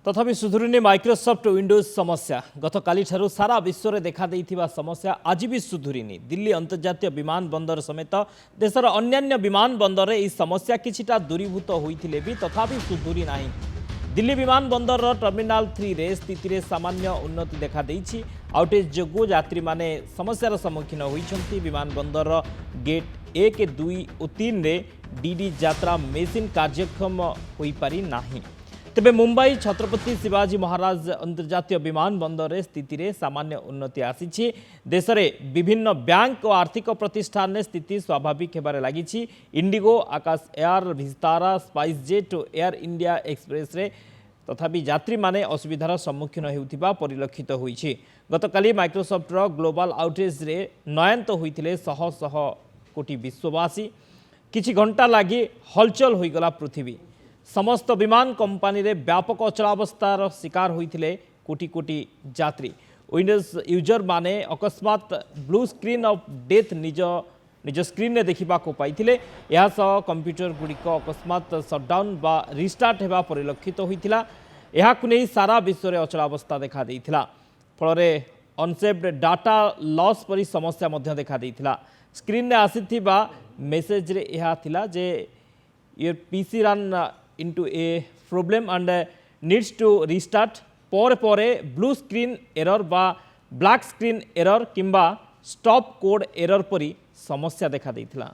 तथापि सुधुरुनी Microsoft Windows समस्या गतकाली ठारू सारा विश्व में देखा देइथिबा समस्या आज भी सुधुरीनी। दिल्ली अंतर्जातीय विमान बंदर समेत देशर अन्यान्य विमान बंदर यह समस्या किछिटा दूरीभूत होइथिले भी तथापि सुधुरी नाही। दिल्ली विमान बंदर टर्मिनाल 3 रे स्थिति रे सामान्य उन्नति देखा देइछि। आउटेज जोगु यात्री माने समस्यार सम्मुखीन होइछन्ति। विमान बंदर गेट 1, 2 और 3 रे डीडी यात्रा मेसिन कार्यक्षम होई पारि नाही। तेबे मुंबई छत्रपति शिवाजी महाराज अंतर्जातीय विमान बंदर स्थिति रे सामान्य उन्नति आसी। देश में विभिन्न बैंक और आर्थिक प्रतिष्ठान में स्थिति स्वाभाविक होबार लगी। इंडिगो, आकाश एयर, विस्तारा, स्पाइसजेट और एयर इंडिया एक्सप्रेस रे तथापि यात्री माने असुविधार सम्मुखीन होउथिबा परिलक्षित होइछि। गतकाली माइक्रोसॉफ्ट ग्लोबल आउटेज रे नयंत होइथिले शह शह कोटी विश्ववासी। किछि घंटा लगी हलचल होइगला पृथ्वी। समस्त विमान कंपानी रे व्यापक अचलावस्थार शिकार होइथिले कोटी कोटी यात्री। विंडोज यूजर माने अकस्मात ब्लू स्क्रीन ऑफ डेथ निज स्क्रीन ने देखा पाइथिले। यह सह कंप्यूटर गुड़िक अकस्मात शटडाउन बा रिस्टार्ट होगा परिलक्षित होइथिला। यहाकु नै सारा विश्व में अचलावस्था देखा देइथिला। फल अनसेव्ड डाटा लॉस परी समस्या मध्य देखा देइथिला। स्क्रीन ने आसीथिबा मेसेज रे यह थिला जे your PC ran into a problem and needs to restart पर ब्लू स्क्रीन एरर बा ब्लैक स्क्रीन एरर किंबा स्टॉप कोड एरर परी समस्या देखा देइथिला।